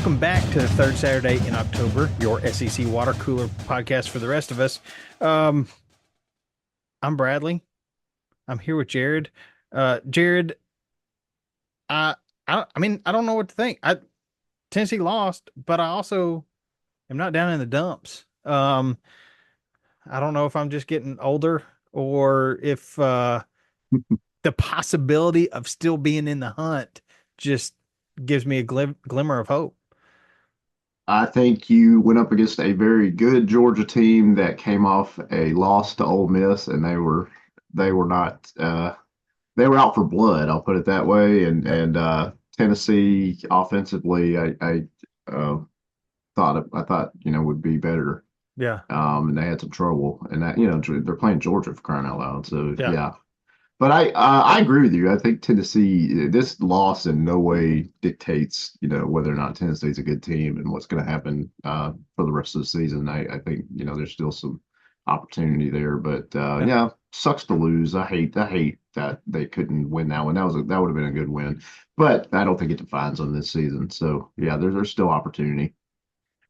Welcome back to the third Saturday in October, your SEC water cooler podcast for the rest of us. I'm Bradley. I'm here with Jared. Jared, I, I don't know what to think. Tennessee lost, but I also am not down in the dumps. I don't know if I'm just getting older or if the possibility of still being in the hunt just gives me a glimmer of hope. I think you went up against a very good Georgia team that came off a loss to Ole Miss, and they were not they were out for blood. I'll put it that way. And Tennessee offensively, uh, I thought would be better. Yeah, And they had some trouble, and that they're playing Georgia for crying out loud. So yeah. yeah, but I agree with you. I think Tennessee, this loss in no way dictates, whether or not Tennessee's a good team and what's going to happen for the rest of the season. I think, there's still some opportunity there, but Yeah. yeah, sucks to lose. I hate that they couldn't win that one. That would have been a good win, but I don't think it defines them this season. So yeah, there's still opportunity.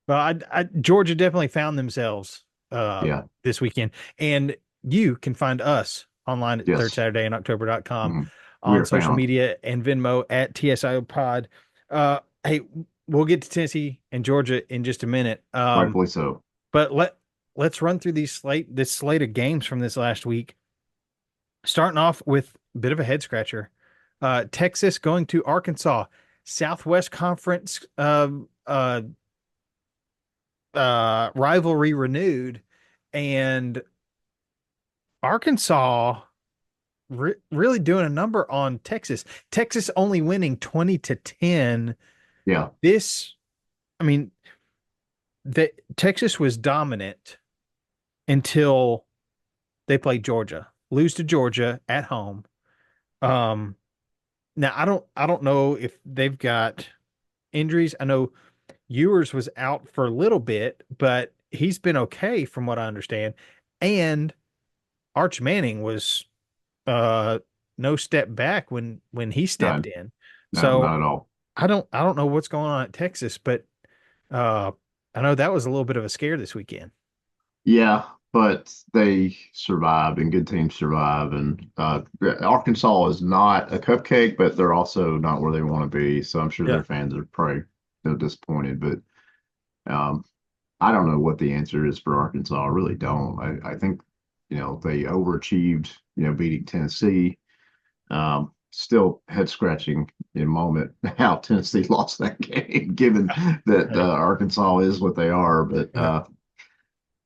Well, Georgia definitely found themselves Yeah. this weekend. And you can find us online at Third Yes. Saturday in October.com, Mhm. We on are social found, media and Venmo at TSIO Pod. Hey, we'll get to Tennessee and Georgia in just a minute. rightfully so. But let's run through this slate of games from this last week. Starting off with a bit of a head scratcher. Texas going to Arkansas, Southwest Conference rivalry renewed, and Arkansas really doing a number on Texas. Texas only winning 20-10. Yeah. This, I mean, that Texas was dominant until they played Georgia, lose to Georgia at home. Um, Now I don't know if they've got injuries. I know Ewers was out for a little bit, but he's been okay from what I understand. And Arch Manning was uh no step back when he stepped No, in. no, So not at all. I don't know what's going on at Texas, but uh I know that was a little bit of a scare this weekend. Yeah, but they survived and good teams survive. And Arkansas is not a cupcake, but they're also not where they want to be. So I'm sure Yeah. their fans are probably disappointed. But um, I don't know what the answer is for Arkansas. I really don't. I think, they overachieved, beating Tennessee. Still head scratching in a moment how Tennessee lost that game, given that Yeah. Arkansas is what they are. But Yeah.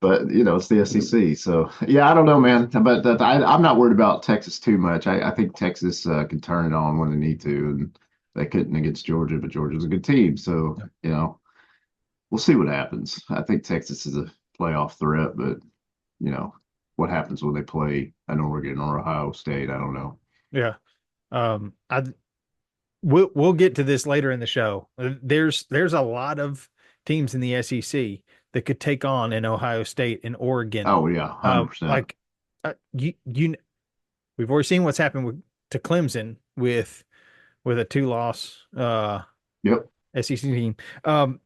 it's the SEC. So yeah, I don't know, man. But I'm not worried about Texas too much. I think Texas can turn it on when they need to, and they couldn't against Georgia, but Georgia's a good team. So we'll see what happens. I think Texas is a playoff threat, but you know what happens when they play an Oregon or Ohio State. I don't know. Yeah. I we'll get to this later in the show. There's a lot of teams in the SEC that could take on an Ohio State and Oregon. Oh yeah, 100%. Like you we've already seen what's happened to Clemson with a two-loss Yep. SEC team. Um,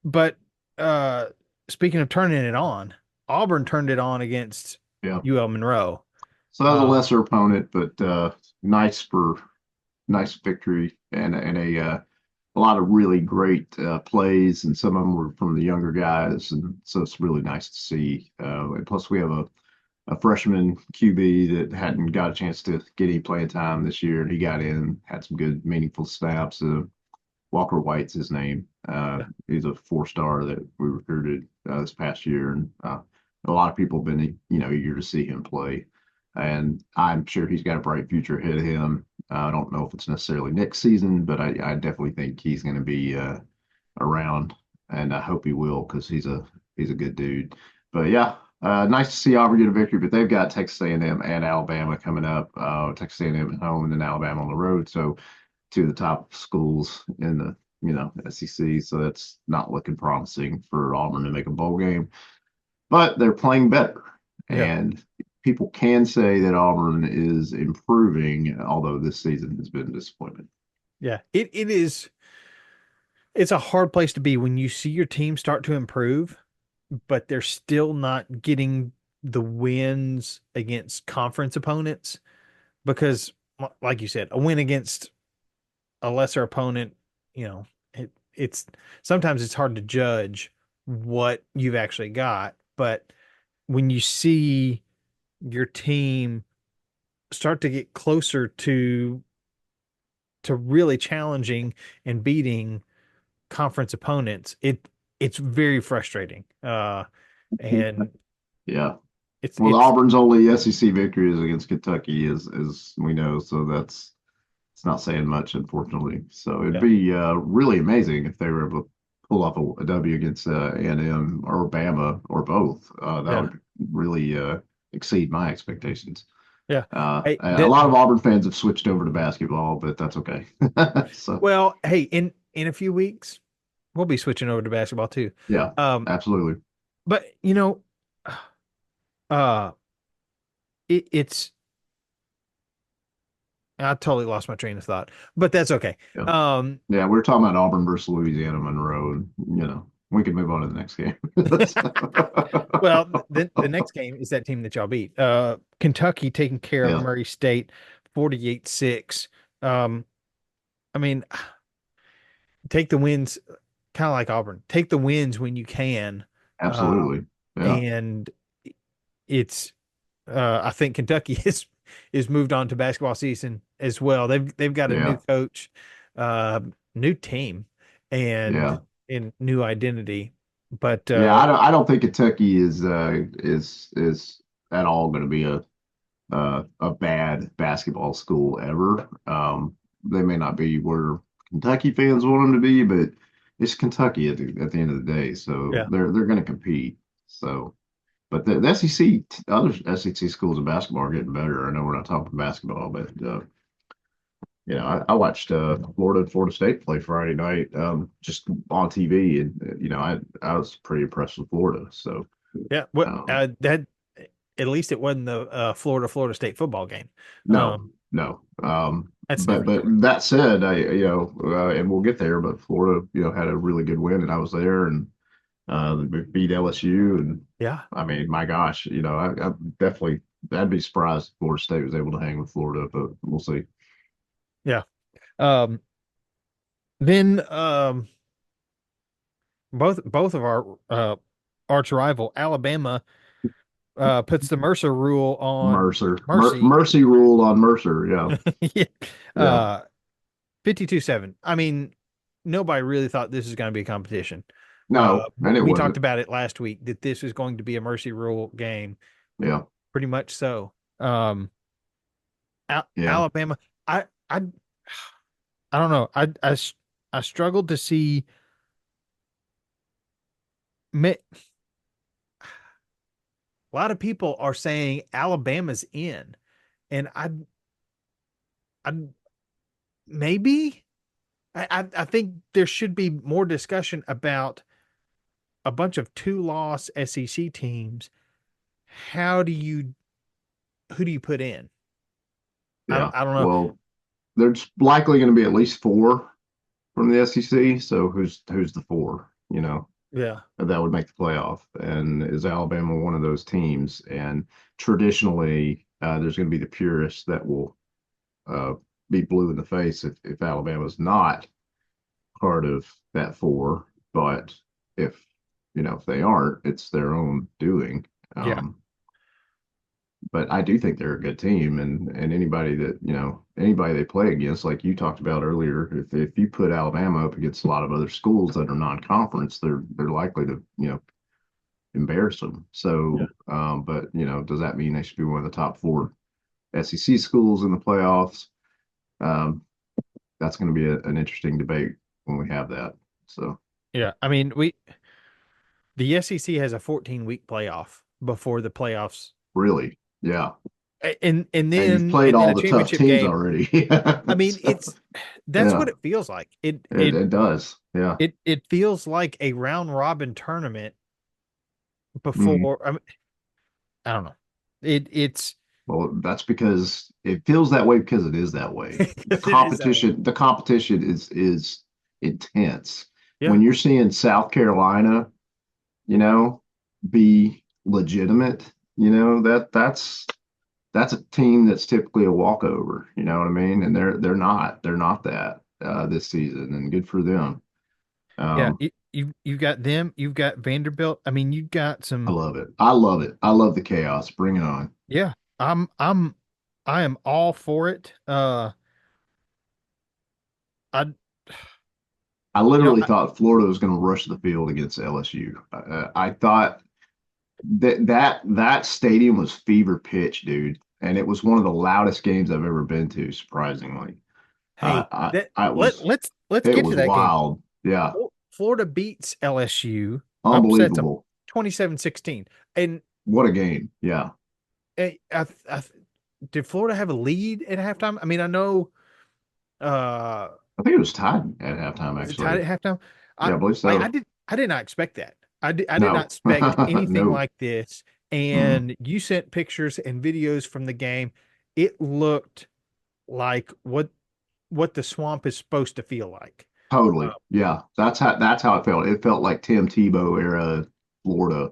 but uh, speaking of turning it on, Auburn turned it on against Yeah. UL Monroe. So that was a Uh, lesser opponent, but nice for nice victory and a lot of really great plays, and some of them were from the younger guys, and so it's really nice to see. And plus, we have a freshman QB that hadn't got a chance to get any playing time this year, and he got in, had some good, meaningful snaps. Walker White's his name. He's a four-star that we recruited this past year, and a lot of people have been, eager to see him play. And I'm sure he's got a bright future ahead of him. I don't know if it's necessarily next season, but I definitely think he's going to be around, and I hope he will because he's a good dude. But yeah, nice to see Auburn get a victory. But they've got Texas A&M and Alabama coming up. Texas A&M at home and then Alabama on the road. So two of the top schools in the SEC. So that's not looking promising for Auburn to make a bowl game. But they're playing better, yeah, and people can say that Auburn is improving, although this season has been a disappointment. yeah. It is. it's a hard place to be when you see your team start to improve, but they're still not getting the wins against conference opponents because, like you said, a win against a lesser opponent, you know, it's sometimes it's hard to judge what you've actually got. But when you see your team start to get closer to really challenging and beating conference opponents, it's very frustrating. And Yeah. it's Well, it's Auburn's only SEC victory is against Kentucky, as we know. So that's it's not saying much, unfortunately. So it'd yeah, be really amazing if they were able to pull off a W against A&M or Bama or both. That yeah, would really exceed my expectations. yeah. Hey, A lot of Auburn fans have switched over to basketball, but that's okay. So well, hey, in a few weeks, we'll be switching over to basketball too. yeah, Um, absolutely. but uh, it's I totally lost my train of thought, but that's okay. Yeah, Um, yeah. We're talking about Auburn versus Louisiana Monroe, and we can move on to the next game. well, the next game is that team that y'all beat. Kentucky taking care of Yeah, Murray State 48-6. Um, I mean, take the wins, kind of like Auburn. Take the wins when you can. absolutely. Yeah, And it's I think Kentucky is moved on to basketball season as well. They've got a new yeah, coach, uh, new team, and yeah. new identity. But Yeah, I don't think Kentucky is at all going to be a bad basketball school ever. They may not be where Kentucky fans want them to be, but it's Kentucky at the end of the day, so yeah, they're going to compete. So, but the SEC, other SEC schools of basketball are getting better. I know we're not talking basketball, but I watched Florida and Florida State play Friday night just on TV, and I was pretty impressed with Florida. So. yeah. What Um, that at least it wasn't the Florida State football game. No, no. That's But never but good. that said, and we'll get there. But Florida, had a really good win, and I was there, and they beat LSU, and Yeah, I mean, my gosh, I definitely I'd be surprised if Florida State was able to hang with Florida, but we'll see. yeah. Um, then both of our arch rival Alabama puts the Mercer rule on Mercy. Mercy ruled on Mercer. Yeah, Yeah. yeah. Uh 52-7. I mean, nobody really thought this was going to be a competition. No, and it We talked wasn't. about it last week that this was going to be a Mercy rule game, Yeah, pretty much so. yeah. Alabama, I I don't know. I struggled to see a lot of people are saying Alabama's in, and I maybe I think there should be more discussion about a bunch of two-loss SEC teams. How do you who do you put in? Yeah. I don't know. Well, there's likely going to be at least four from the SEC. So who's the four? Yeah, That would make the playoff. And is Alabama one of those teams? And traditionally, there's going to be the purists that will uh, be blue in the face if Alabama's not part of that four. But if if they aren't, it's their own doing. yeah, But I do think they're a good team, and anybody they play against, like you talked about earlier, if you put Alabama up against a lot of other schools that are non-conference, they're likely to embarrass them. yeah, So, but does that mean they should be one of the top four SEC schools in the playoffs? Um, that's going to be an interesting debate when we have that. So, yeah. I mean, the SEC has a 14-week playoff before the playoffs, really, yeah, and and you've played then all a the tough championship teams game. already. I mean, So, that's yeah, what it feels like. it does. Yeah. It feels like a round robin tournament Mhm. before. I don't know. It's Well, that's because it feels that way because it is that way. The because it is that way. competition, the competition is intense. Yeah. when you're seeing South Carolina, you know, be legitimate, that's a team that's typically a walkover, you know what I mean? And they're not that this season, and good for them. Yeah. Um, You've got them. You've got Vanderbilt. I mean, you've got I some. love it. I love it. I love the chaos. Bring it on. Yeah. I'm I am all for it. I I you know literally I, thought Florida was going to rush the field against LSU. I thought that stadium was fever pitch, dude, and it was one of the loudest games I've ever been to. Surprisingly, hey, that I was let's it get to was that game. wild. Yeah, Florida beats LSU, upsets them unbelievable. 27-16. And What a game. Yeah, I did Florida have a lead at halftime? I mean, I know uh I think it was tied at halftime. was it tied Actually, at halftime? I yeah, I believe I so. did not expect that. I did not No, expect anything no. like this. Mm. And you sent pictures and videos from the game. It looked like what the swamp is supposed to feel like. Uh, Totally. Yeah. That's how it felt. It felt like Tim Tebow era Florida,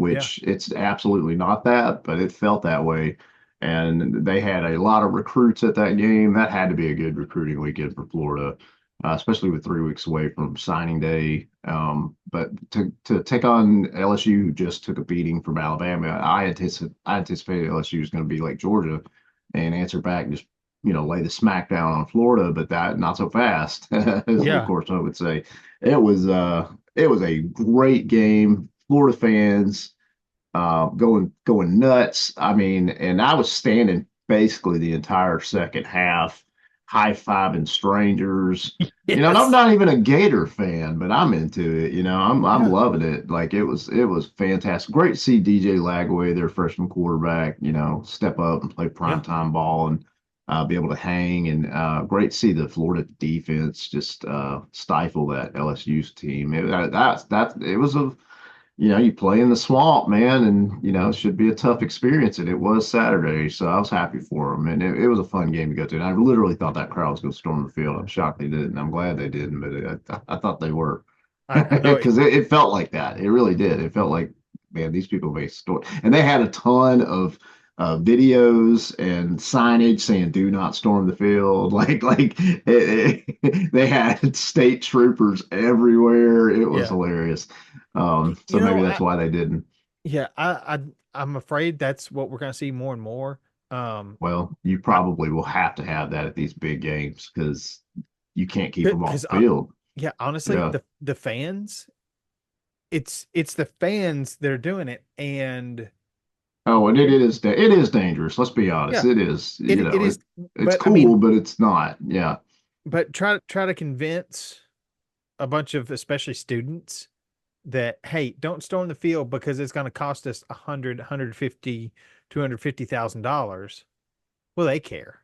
yeah, which it's absolutely not that, but it felt that way. And they had a lot of recruits at that game. That had to be a good recruiting weekend for Florida, especially with 3 weeks away from signing day. But to take on LSU, who just took a beating from Alabama, I anticipated LSU was going to be like Georgia and answer back just lay the smack down on Florida, but that not so fast, as of yeah, course I would say. It was a great game. Florida fans going nuts. I mean, and I was standing basically the entire second half, high-fiving strangers. And I'm yes, not even a Gator fan, but I'm into it. I'm yeah, loving it. Like it was fantastic. Great to see DJ Lagway, their freshman quarterback, step up and play yeah. primetime ball and be able to hang. And great to see the Florida defense just stifle that LSU's team. It was a you play in the swamp, man, and it should be a tough experience. And it was Saturday, so I was happy for them, and it was a fun game to go to. And I literally thought that crowd was going to storm the field. I'm shocked they didn't. I'm glad they didn't, but I thought they were I know it. because it felt like that. It really did. It felt like, man, these people may storm, and they had a ton of videos and signage saying "Do not storm the field." They had state troopers everywhere. It was Yeah. hilarious. So You maybe know, that's why they didn't. yeah, I'm afraid that's what we're gonna see more and more. Well, you I probably will have to have that at these big games because you can't keep them off because the field. yeah, honestly, Yeah. the fans, it's the fans that are doing it, and Oh, and it and is it is dangerous. Let's be honest. yeah, It is. it is. It's But I cool, mean, but it's not. Yeah. but try to convince a bunch of especially students that hey, don't storm the field because it's going to cost us 150, $250,000. Well, they care,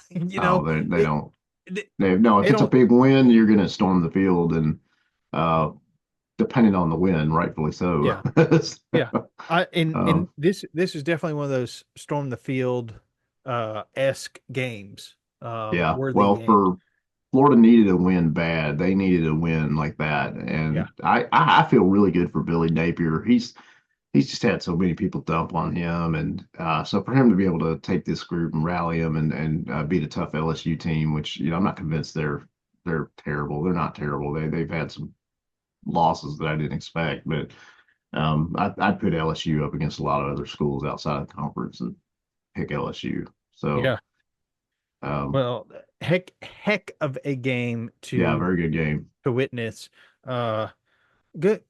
you Oh, know. they It, don't. they No, if they it's a don't. big win, you're going to storm the field, and uh, depending on the win, rightfully so. Yeah. Yeah. And um, this is definitely one of those storm the field esque games. yeah. Worthy Well, games. for Florida needed a win bad. They needed a win like that, Yeah. and I feel really good for Billy Napier. He's just had so many people dump on him, and so for him to be able to take this group and rally them and beat a tough LSU team, which I'm not convinced they're terrible. They're not terrible. They've had some losses that I didn't expect, but I'd put LSU up against a lot of other schools outside of the conference and pick LSU. So Yeah. um, Well, heck of a game yeah, very good game. to witness. Uh good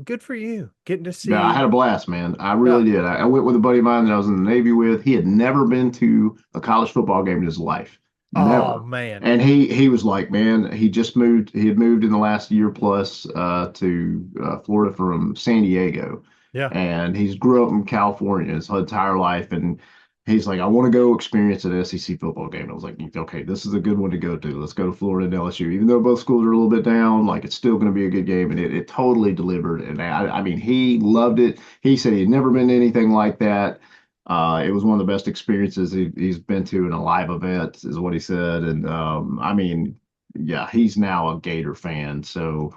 good for you. Getting to Yeah, I see had a blast, man. I really yeah. did. I went with a buddy of mine that I was in the Navy with. He had never been to a college football game in his life. Oh Never. man. And he was like, man, he just moved. He had moved in the last year plus to Florida from San Diego. Yeah. And he's grew up in California his entire life. And he's like, I want to go experience an SEC football game. I was like, okay, this is a good one to go to. Let's go to Florida and LSU. Even though both schools are a little bit down, like it's still going to be a good game. And it totally delivered. And I mean, he loved it. He said he'd never been to anything like that. It was one of the best experiences he's been to in a live event, is what he said. And I mean, yeah, he's now a Gator fan. So,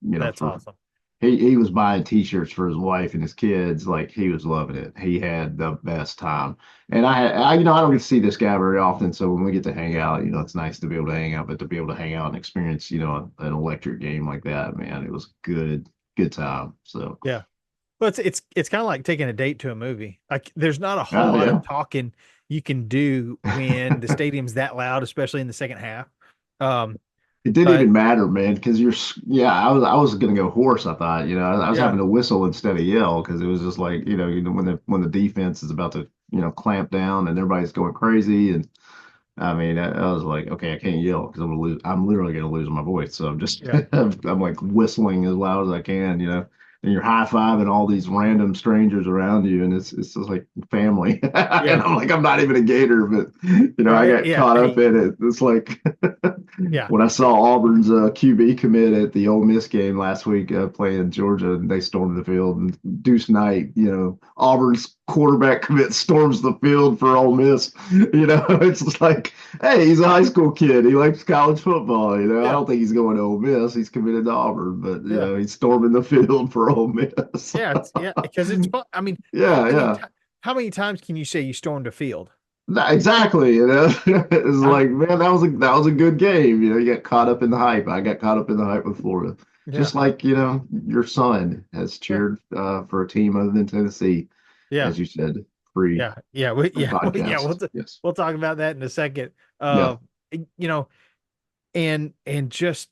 That's for awesome. he was buying t-shirts for his wife and his kids. Like he was loving it. He had the best time. And I don't get to see this guy very often. So when we get to hang out, it's nice to be able to hang out, but to be able to hang out and experience, an electric game like that, man, it was good time. So, Yeah. Well, it's kind of like taking a date to a movie. Like there's not a whole oh lot of yeah. talking you can do when the stadium's that loud, especially in the second half. Um, It didn't but even matter, man, because yeah, I was gonna go hoarse. I thought, I was yeah, having to whistle instead of yell because it was just like, when the defense is about to, clamp down and everybody's going crazy, and I mean, I was like, okay, I can't yell because I'm gonna lose. I'm literally gonna lose my voice. So I'm just, yeah, I'm like whistling as loud as I can, and you're high fiving all these random strangers around you, and it's just like family. And yeah, I'm like, I'm not even a Gator, but I right, got yeah. caught up Hey, in it. It's like yeah, when I saw Auburn's QB commit at the Ole Miss game last week, playing Georgia, and they stormed the field. And Deuce Knight, Auburn's quarterback commit storms the field for Ole Miss. It's just like, hey, he's a high school kid. He likes college football. I yeah, don't think he's going to Ole Miss. He's committed to Auburn, but yeah, he's storming the field for Ole Miss. yeah. It's yeah, because it's fun. I mean, Yeah, yeah. how many times can you say you stormed a field? Exactly. It's I like, man, that was a good game. You got caught up in the hype. I got caught up in the hype with Florida. yeah, Just like, your son has yeah, cheered for a team other than Tennessee, yeah, as you said, free yeah, yeah, free yeah. podcast. Yes. We'll talk about that in a second. Yeah. You know, and just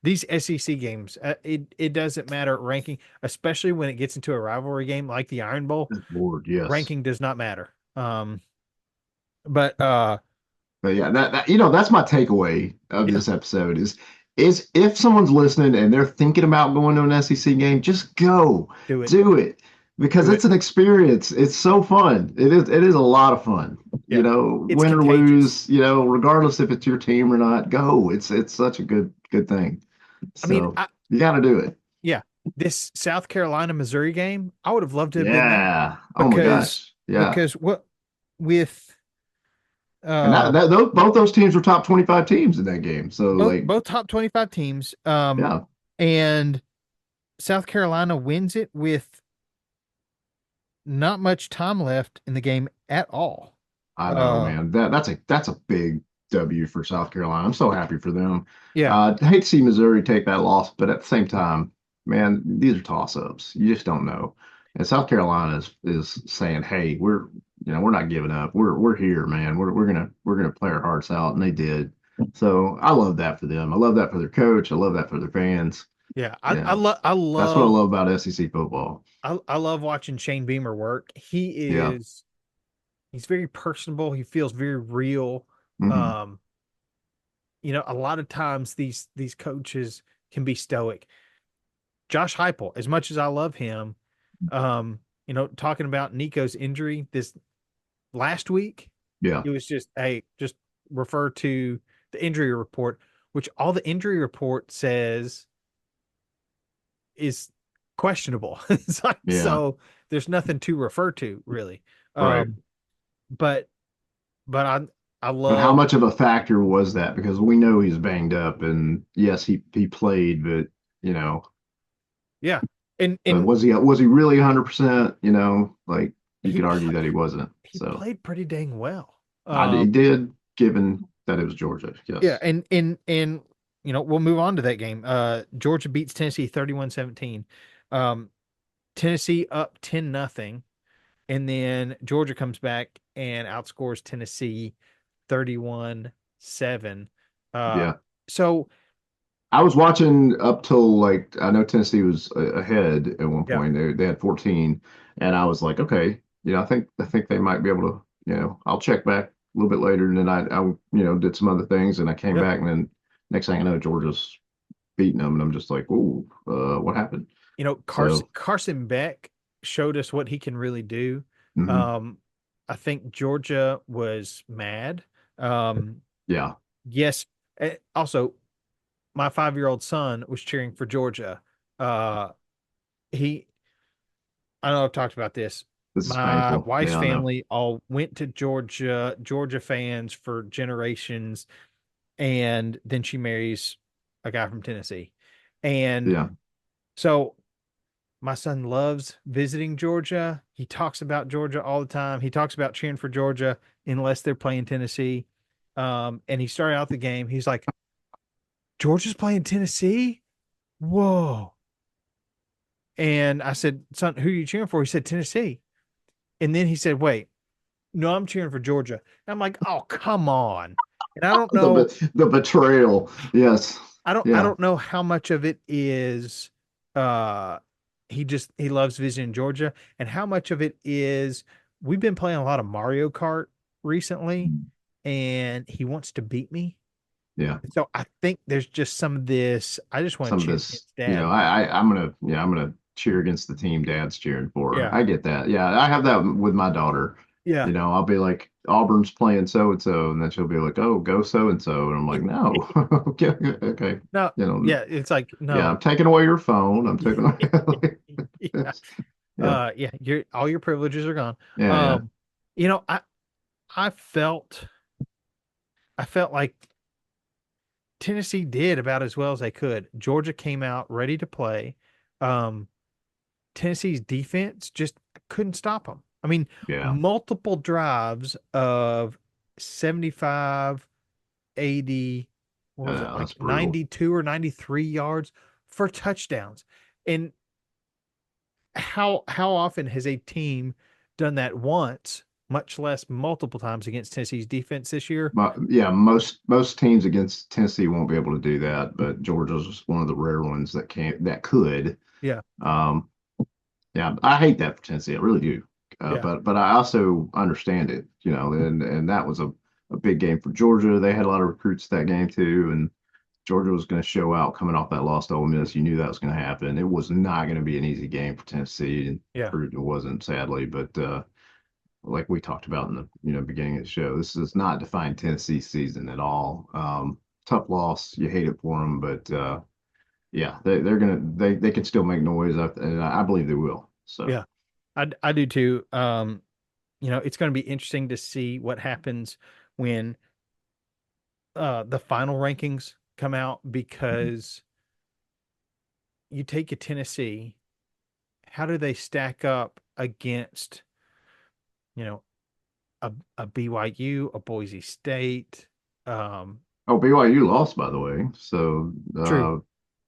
these SEC games, it doesn't matter ranking, especially when it gets into a rivalry game like the Iron Bowl. Good Lord, yes. Ranking does not matter. But But yeah, that's my takeaway of yeah, this episode is if someone's listening and they're thinking about going to an SEC game, just go. do it, Do it. Because do it's it. an experience. It's so fun. It is a lot of fun. Yeah, it's Win or contagious. lose, regardless if it's your team or not, go. It's such a good thing. I mean, So you gotta do it. yeah, this South Carolina Missouri game, I would have loved to have been there Yeah. Oh my because gosh. Yeah. because what with And uh both those teams were top 25 teams in that game. So like, both top 25 teams, yeah. and South Carolina wins it with not much time left in the game at all. I know, Uh, man. That's a big W for South Carolina. I'm so happy for them. yeah, I hate to see Missouri take that loss, but at the same time, man, these are toss-ups. You just don't know. And South Carolina is saying, "Hey, we're not giving up. We're here, man. We're gonna play our hearts out," and they did. So I love that for them. I love that for their coach. I love that for their fans. yeah. Yeah, I that's what I love love about SEC football. I love watching Shane Beamer work. Yeah. He's very personable. He feels very real. Hmm. Um, a lot of times these coaches can be stoic. Josh Heupel, as much as I love him, talking about Nico's injury this last week, Yeah. it was just, hey, just refer to the injury report, which all the injury report says is questionable. It's like, Yeah. so there's nothing to refer to really. Right. Um, but I But how love, much of a factor was that? Because we know he's banged up, and yes, he played, but you know, yeah, and but and was he really 100%? Like you he could argue pl- that he wasn't. he So played pretty dang well. he did, given that it was Georgia. Yeah, Yes. and we'll move on to that game. Georgia beats Tennessee 31-17. Um, Tennessee up 10-0, and then Georgia comes back and outscores Tennessee 31-7. Uh, Yeah. so I was watching up till like I know Tennessee was ahead at one yeah, point. They had 14, and I was like, okay, I think they might be able to. I'll check back a little bit later, and then I did some other things, and I came yeah. back, and then next thing I know, Georgia's beating them, and I'm just like, ooh, what happened? Carson So, Carson Beck showed us what he can really do. mhm, Um, I think Georgia was mad. Um, yeah, yes. Also, my 5-year-old son was cheering for Georgia. Uh, he, I know I've talked about this. This is My painful. wife's Yeah, I know. family all went to Georgia, Georgia fans for generations, and then she marries a guy from Tennessee. And Yeah. so my son loves visiting Georgia. He talks about Georgia all the time. He talks about cheering for Georgia unless they're playing Tennessee. And he started out the game. He's like, Georgia's playing Tennessee? Whoa. And I said, son, who are you cheering for? He said, Tennessee. And then he said, wait, no, I'm cheering for Georgia. And I'm like, oh, come on. And I don't know, The betrayal. Yes. I Yeah. don't know how much of it is uh he loves visiting Georgia and how much of it is we've been playing a lot of Mario Kart recently and he wants to beat me. Yeah. So I think there's just some of this. I just want Some to of cheer this, against dad. I'm gonna cheer against the team dad's cheering for. Yeah. I get that. Yeah, I have that with my daughter. Yeah. I'll be like, Auburn's playing so and so, and then she'll be like, oh, go so and so, and I'm like, no, okay, okay, No, yeah, it's like yeah, I'm no. taking away your phone. I'm taking away, Yeah. yeah, Yeah, your all your privileges are gone. yeah, yeah, Um, you know, I felt I felt like Tennessee did about as well as they could. Georgia came out ready to play. Um, Tennessee's defense just couldn't stop them. I mean, yeah. multiple drives of 75, 80, what was it, That's like brutal. 92 or 93 yards for touchdowns. And how often has a team done that once, much less multiple times against Tennessee's defense this year? But yeah, most teams against Tennessee won't be able to do that, but Georgia's one of the rare ones that could. Yeah, Um, Yeah, I hate that for Tennessee. I really do. yeah, But I also understand it, and that was a big game for Georgia. They had a lot of recruits that game too, and Georgia was going to show out coming off that loss to Ole Miss. You knew that was going to happen. It was not going to be an easy game for Tennessee, and yeah, proved it wasn't, sadly. But like we talked about in the beginning of the show, this does not define Tennessee season at all. Tough loss. You hate it for them, but yeah, they can still make noise, and I believe they will. So. yeah. I do too. It's going to be interesting to see what happens when the final rankings come out because you take a Tennessee, how do they stack up against, you know, a BYU, a Boise State? Um, Oh, BYU lost, by the way. So True.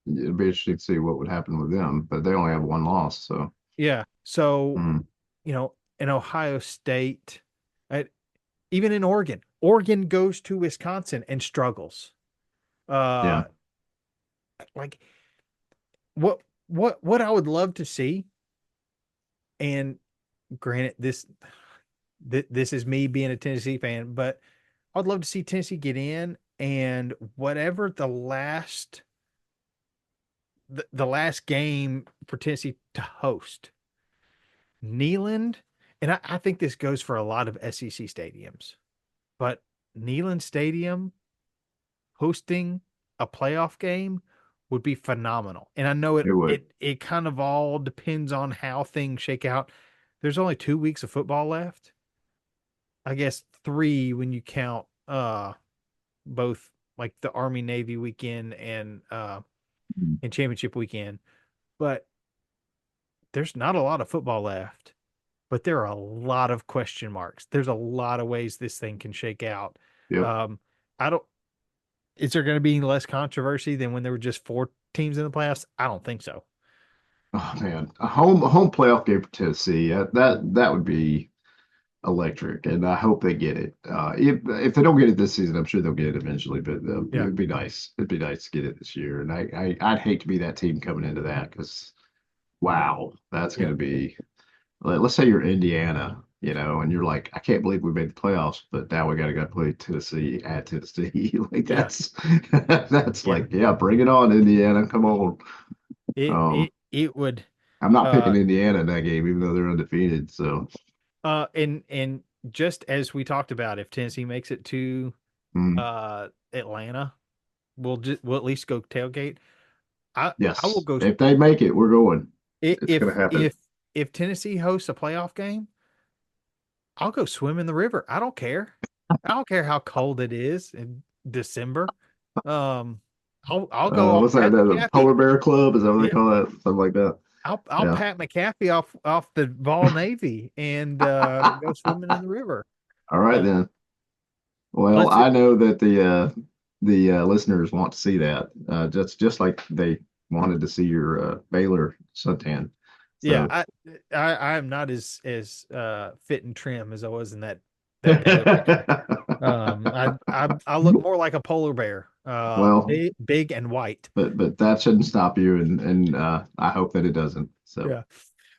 it'd be interesting to see what would happen with them. But they only have one loss. So Yeah. So, mm, in Ohio State, uh, even in Oregon, Oregon goes to Wisconsin and struggles. yeah. Uh, like what I would love to see, and granted, this is me being a Tennessee fan, but I'd love to see Tennessee get in and whatever the last game for Tennessee to host Neyland, and I think this goes for a lot of SEC stadiums, but Neyland Stadium hosting a playoff game would be phenomenal. And I know It would. it kind of all depends on how things shake out. There's only 2 weeks of football left. I guess three when you count both like the Army Navy weekend Mm. and championship weekend. But there's not a lot of football left. But there are a lot of question marks. There's a lot of ways this thing can shake out. Yep. Um, I don't Is there going to be less controversy than when there were just four teams in the playoffs? I don't think so. Oh man, a home playoff game for Tennessee. That would be electric, and I hope they get it. If they don't get it this season, I'm sure they'll get it eventually. But Yeah, it'd be nice. It'd be nice to get it this year. And I'd hate to be that team coming into that because wow, that's going yeah, to be. Let's say you're Indiana, and you're like, I can't believe we made the playoffs, but now we got to go play Tennessee at Tennessee. Like yeah, that's yeah. like, yeah, bring it on, Indiana. Come on. It would I'm not uh picking Indiana in that game, even though they're undefeated. So, and just as we talked about, if Tennessee makes it to mm, Atlanta, we'll at least go tailgate. I will yes, go if they make it, we're going. It's if going to happen. if if Tennessee hosts a playoff game, I'll go swim in the river. I don't care. I don't care how cold it is in December. Um, I'll go. I'll What's that? pat The McAfee. Polar Bear Club? Is that what they Yeah, call that? Something like that. I'll Yeah. pat McAfee off the Vol Navy and go swimming in the river. All right Uh, then. Well, let's see. I know that the listeners want to see that, just like they wanted to see your Baylor suntan. Yeah, So I am not as fit and trim as I was in that Baylor picture. I look more like a polar bear, well, big and white. but that shouldn't stop you, and I hope that it doesn't. So. Yeah.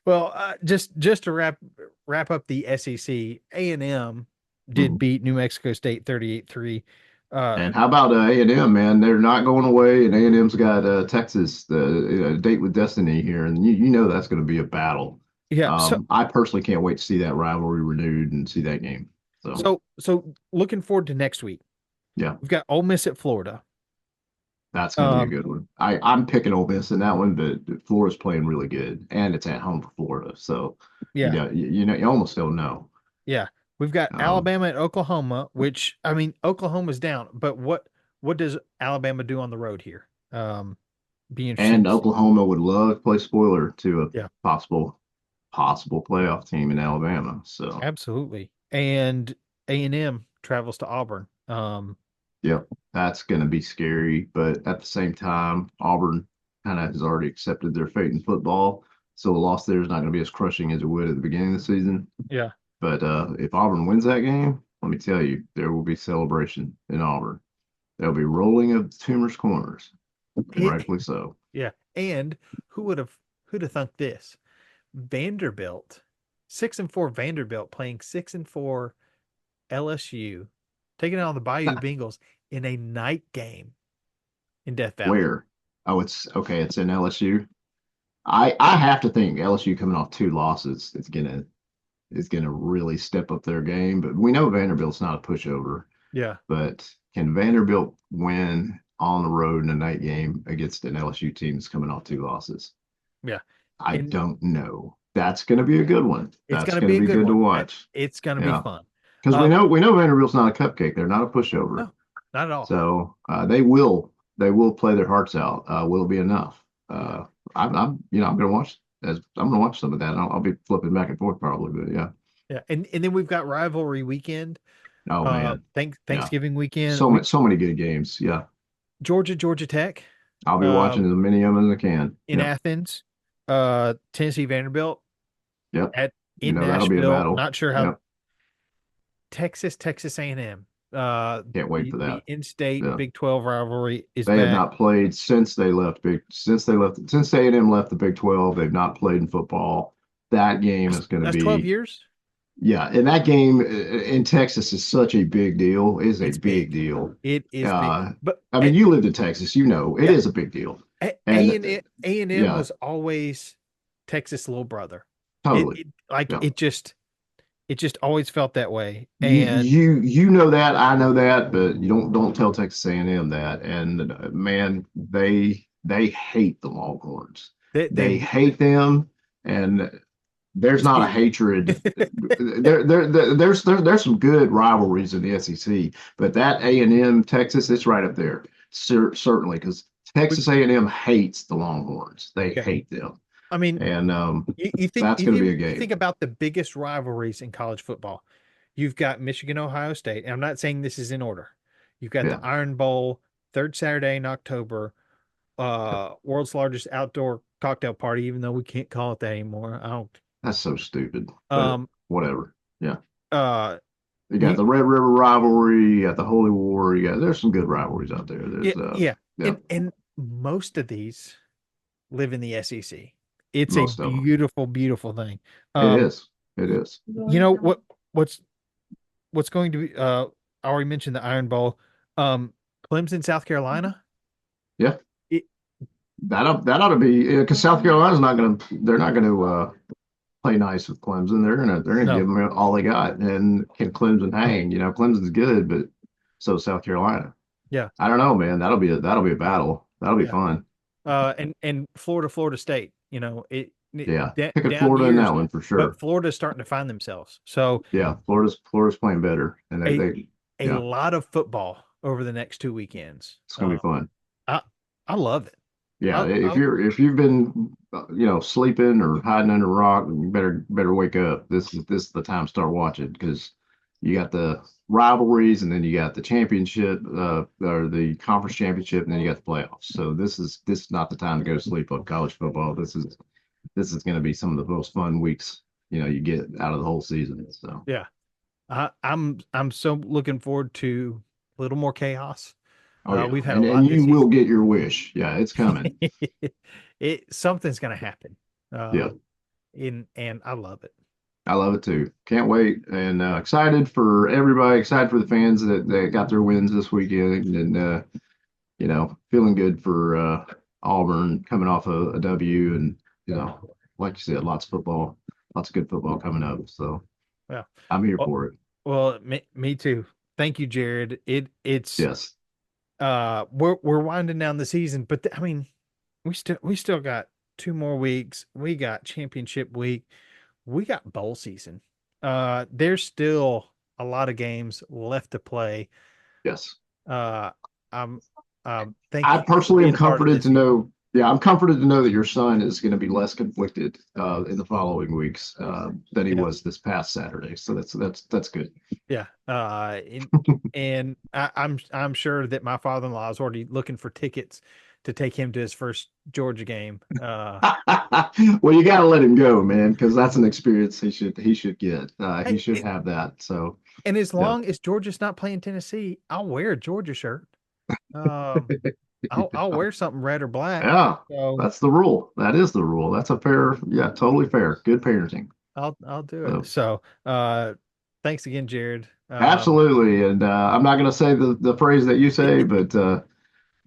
Well, just to wrap up the SEC, A&M did Mhm. beat New Mexico State 38-3. Uh, And how about A&M, man? They're not going away, and A&M's got Texas, the date with destiny here, and you know that's going to be a battle. yeah. So I personally can't wait to see that rivalry renewed and see that game. So so looking forward to next week. yeah, We've got Ole Miss at Florida. that's going to be a Um, good one. I'm picking Ole Miss in that one, but Florida's playing really good, and it's at home for Florida, so yeah, you almost don't know. yeah. We've got Um, Alabama at Oklahoma, which I mean Oklahoma's down, but what does Alabama do on the road here? Be interesting and to see. Oklahoma would love to play spoiler to a Yeah, possible playoff team in Alabama. So. absolutely. And A&M travels to Auburn. Yep, that's going to be scary. But at the same time, Auburn kind of has already accepted their fate in football. So a loss there is not going to be as crushing as it would at the beginning of the season. Yeah. But if Auburn wins that game, let me tell you, there will be celebration in Auburn. There'll be rolling of tumors corners, and It, rightfully so. yeah. And who'd have thunk this? Vanderbilt, 6-4 Vanderbilt playing 6-4 LSU, taking on the Bayou Bengals in a night game in Death Valley. Where? Oh, it's okay. It's in LSU. I have to think LSU coming off two losses is gonna really step up their game. But we know Vanderbilt's not a pushover. Yeah. But can Vanderbilt win on the road in a night game against an LSU team that's coming off two losses? Yeah. I And don't know. That's going to be a good one. it's That's going to going be to a be good good to one. watch. It's going to be Yeah, fun. because we Um, know we know Vanderbilt's not a cupcake. They're not a pushover. no, not at all. So they will play their hearts out. Will it be enough? Yeah. I'm going to watch I'm going to watch some of that. I'll be flipping back and forth probably, but yeah. Yeah. And then we've got rivalry weekend, Oh man, yeah. Thanksgiving weekend. So many good games. Yeah, Georgia Tech, I'll be watching um, as many of them as I can. in Yep, Athens, Tennessee Vanderbilt yep. at in That'll be a Nashville. battle. Not sure how Yep. Texas A&M. Can't wait for The that. in-state Yeah. Big 12 rivalry is They have back. not played since A&M left the Big 12. They've not played in football. That game is going to That's 12 be years. yeah, and that game in Texas is such a big deal. It is a It's big big. deal. It is big. Uh, But I mean, you lived in Texas, you know, it yeah, is a big deal. And A&M yeah, was always Texas little brother. It, totally. it like Yeah. it just always felt that way. You And you know that, I know that, but you don't tell Texas A&M that. And man, they hate the Longhorns. they They hate them, and there's not a see hatred. There's some good rivalries in the SEC, but that A&M Texas, it's right up there, certainly, because we Texas A&M hates the Longhorns. They okay. hate them, I mean, and that's you going to be think a you think game. about the biggest rivalries in college football. You've got Michigan, Ohio State, and I'm not saying this is in order. You've got Yeah, the Iron Bowl, third Saturday in October, world's largest outdoor cocktail party, even though we can't call it that anymore. I don't that's so stupid, but um whatever. Yeah. uh You got you the Red River rivalry, you got the Holy War, there's some good rivalries out there. yeah, There's yeah. yeah, And most of these live in the SEC. It's a most of them. beautiful, beautiful thing. It Um, is. It is. you know what's what's going to be I already mentioned the Iron Bowl. Um, Clemson, South Carolina. Yeah. It, That ought to be because South Carolina's not going to they're not going to play nice with Clemson. They're gonna give no, them all they got. And can Clemson hang? Clemson's good, but so is South Carolina. yeah, I don't know, man. That'll be a battle. That'll be yeah. fun. And Florida State. You know, Yeah, picking down Florida in years, that one for but sure. Florida's starting to find themselves. So Yeah, Florida's playing better, and a they a yeah, lot of football over the next 2 weekends. it's gonna be fun. I I love it. Yeah, I if you've been sleeping or hiding under a rock, you better wake up. This is the time to start watching because you got the rivalries and then you got the championship or the conference championship and then you got the playoffs. So this is not the time to go to sleep on college football. This is going to be some of the most fun weeks you get out of the whole season. So Yeah. I'm so looking forward to a little more chaos. oh yeah, We've had a and lot this you will season. get your wish. Yeah, it's coming. Something's gonna happen. Yeah. And I love it. I love it too. Can't wait and excited for everybody. Excited for the fans that got their wins this weekend, and feeling good for Auburn coming off a W, and like you said, lots of good football coming up. So Yeah. I'm here Well, for it. me too. Thank you, Jared. It's Yes, we're winding down the season, but I mean, we still got 2 more weeks. We got championship week. We got bowl season. There's still a lot of games left to play. yes. Uh, I'm thank I you for personally am being part of comforted this to year. know. Yeah, I'm comforted to know that your son is going to be less conflicted in the following weeks than he Yeah, was this past Saturday. So that's good. yeah. And I'm sure that my father-in-law is already looking for tickets to take him to his first Georgia game. Well, you got to let him go, man, because that's an experience he should get. He Hey, should have that. So, and as yeah, long as Georgia's not playing Tennessee, I'll wear a Georgia shirt. Um, I'll wear something red or black. yeah, So that's the rule. That is the rule. That's a fair, yeah, totally fair. Good parenting. I'll do it. So, So thanks again, Jared. absolutely. And I'm not going to say the phrase that you say, but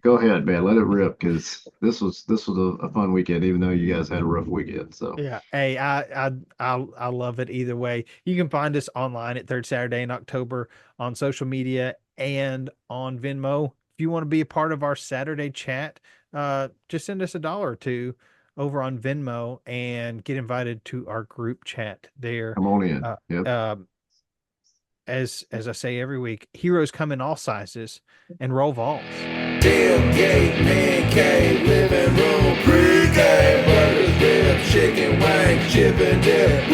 go ahead, man. Let it rip because this was a fun weekend, even though you guys had a rough weekend. So, Yeah. Hey, I love it either way. You can find us online at Third Saturday in October on social media and on Venmo. If you want to be a part of our Saturday chat, just send us $1 or $2 over on Venmo and get invited to our group chat there. come on in. Uh, Yep. as I say every week, heroes come in all sizes and roll balls. Tailgate, man cave, living room, pre-game, burgers, ribs, chicken wings, chip and dip.